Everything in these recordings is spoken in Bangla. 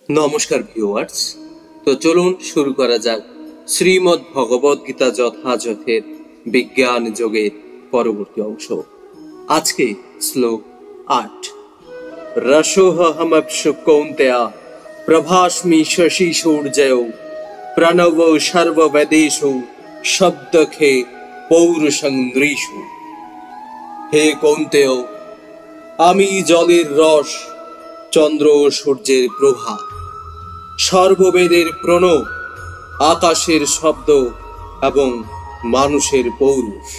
নমস্কার ভিউয়ার্স। তো চলুন শুরু করা যাক শ্রীমদ্ ভগবদ গীতা যথাযথের বিজ্ঞান যোগের পরবর্তী অংশ। আজকে শ্লোক 8। রসোহমপ্সু কৌন্তেয়া প্রভাস্মি শশী সূর্যয় প্রণব সর্ববেদেষু শব্দখে পৌরুষন্দ্রীষু। হে কৌন্তেয়, আমি জলের রস, চন্দ্র ও সূর্যের প্রভা, সর্ববেদের প্রণব, আকাশের শব্দ এবং মানুষের পৌরুষ।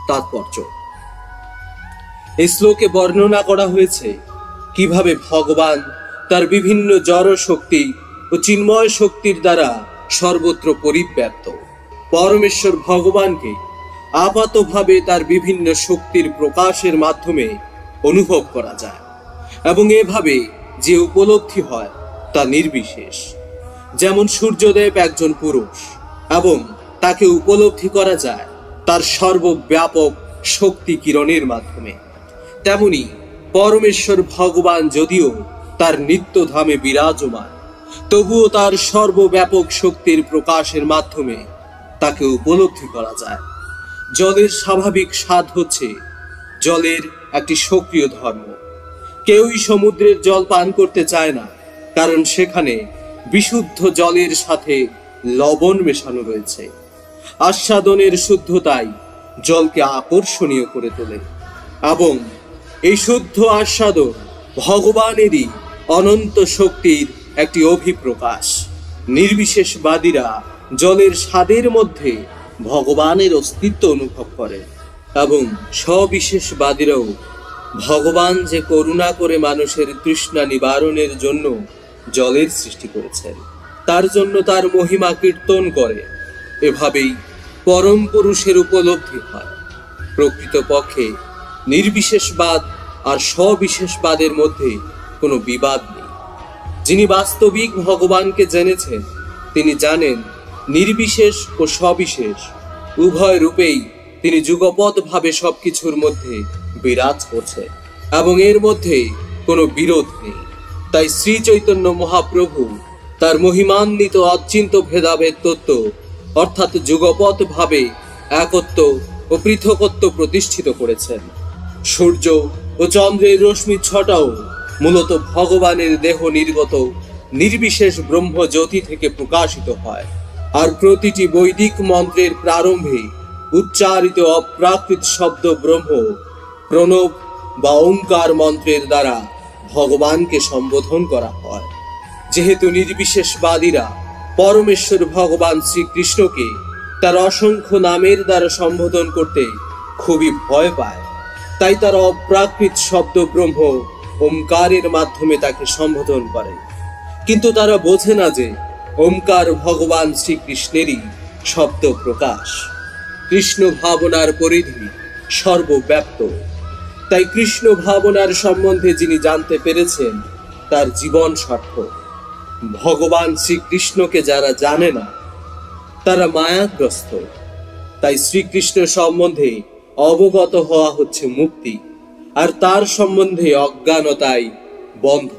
তাৎপর্য: এই শ্লোকে বর্ণনা করা হয়েছে কিভাবে ভগবান তার বিভিন্ন জড় শক্তি ও চিন্ময় শক্তির দ্বারা সর্বত্র পরিব্যাপ্ত। পরমেশ্বর ভগবানকে আপাতভাবে তার বিভিন্ন শক্তির প্রকাশের মাধ্যমে অনুভব করা যায় এবং এভাবে যে উপলব্ধি হয় তা নির্বিশেষ। যেমন সূর্যদেব একজন পুরুষ এবং তাকে উপলব্ধি করা যায় তার সর্বব্যাপক শক্তি কিরণের মাধ্যমে, তেমনি পরমেশ্বর ভগবান যদিও তার নিত্যধামে বিরাজমান, তবুও তার সর্বব্যাপক শক্তির প্রকাশের মাধ্যমে তাকে উপলব্ধি করা যায়। জলের স্বাভাবিক স্বাদ হচ্ছে জলের একটি সক্রিয় ধর্ম। কেউই সমুদ্রের জল পান করতে চায় না, কারণ সেখানে বিশুদ্ধ জলের সাথে লবণ মেশানো রয়েছে। আস্বাদনের শুদ্ধতাই জলকে আকর্ষণীয় করে তোলে এবং এই শুদ্ধ আস্বাদন ভগবানেরই অনন্ত শক্তির একটি অভিপ্রকাশ। নির্বিশেষবাদীরা জলের স্বাদের মধ্যে ভগবানের অস্তিত্ব অনুভব করে এবং সবিশেষবাদীরাও ভগবান যে করুণা করে মানুষের তৃষ্ণা নিবারণের জন্য জলের সৃষ্টি করেছেন তার জন্য তার মহিমা কীর্তন করে। এভাবেই পরম পুরুষের উপলব্ধি হয়। প্রকৃতপক্ষে নির্বিশেষবাদ আর সবিশেষবাদের মধ্যে কোনো বিবাদ নেই। যিনি বাস্তবিক ভগবানকে জেনেছেন তিনি জানেন নির্বিশেষ ও সবিশেষ উভয় রূপেই তিনি যুগপৎভাবে সবকিছুর মধ্যে বিরাজ করছে এবং এর মধ্যে কোনো বিরোধ নেই। তাই শ্রী চৈতন্য মহাপ্রভু তার মহিমান্বিত অচিন্ত ভেদাভেদ তত্ত্ব অর্থাৎ যুগপৎভাবে একত্ব ও পৃথকত্ব প্রতিষ্ঠিত করেছেন। সূর্য ও চন্দ্রের রশ্মি ছটাও মূলত ভগবানের দেহ নির্গত নির্বিশেষ ব্রহ্মজ্যোতি থেকে প্রকাশিত হয়, আর প্রতিটি বৈদিক মন্ত্রের প্রারম্ভে উচ্চারিত অপ্রাকৃত শব্দ ব্রহ্ম, প্রণব বা ওঙ্কার মন্ত্রের দ্বারা ভগবানকে সম্বোধন করা হয়। যেহেতু নির্বিশেষবাদীরা পরমেশ্বর ভগবান শ্রীকৃষ্ণকে তার অসংখ্য নামের দ্বারা সম্বোধন করতে খুবই ভয় পায়, তাই তারা অপ্রাকৃত শব্দ ব্রহ্ম ওঙ্কারের মাধ্যমে তাকে সম্বোধন করে। কিন্তু তারা বোঝে না যে ওঙ্কার ভগবান শ্রীকৃষ্ণেরই শব্দ প্রকাশ। কৃষ্ণ ভাবনার পরিধি সর্বব্যাপ্ত, তাই কৃষ্ণ ভাবনার সম্বন্ধে যিনি জানতে পেরেছেন তার জীবন সার্থক। ভগবান শ্রীকৃষ্ণকে যারা জানে না তারা মায়াগ্রস্ত। তাই শ্রীকৃষ্ণ সম্বন্ধে অবগত হওয়া হচ্ছে মুক্তি, আর তার সম্বন্ধে অজ্ঞানতাই বন্ধ।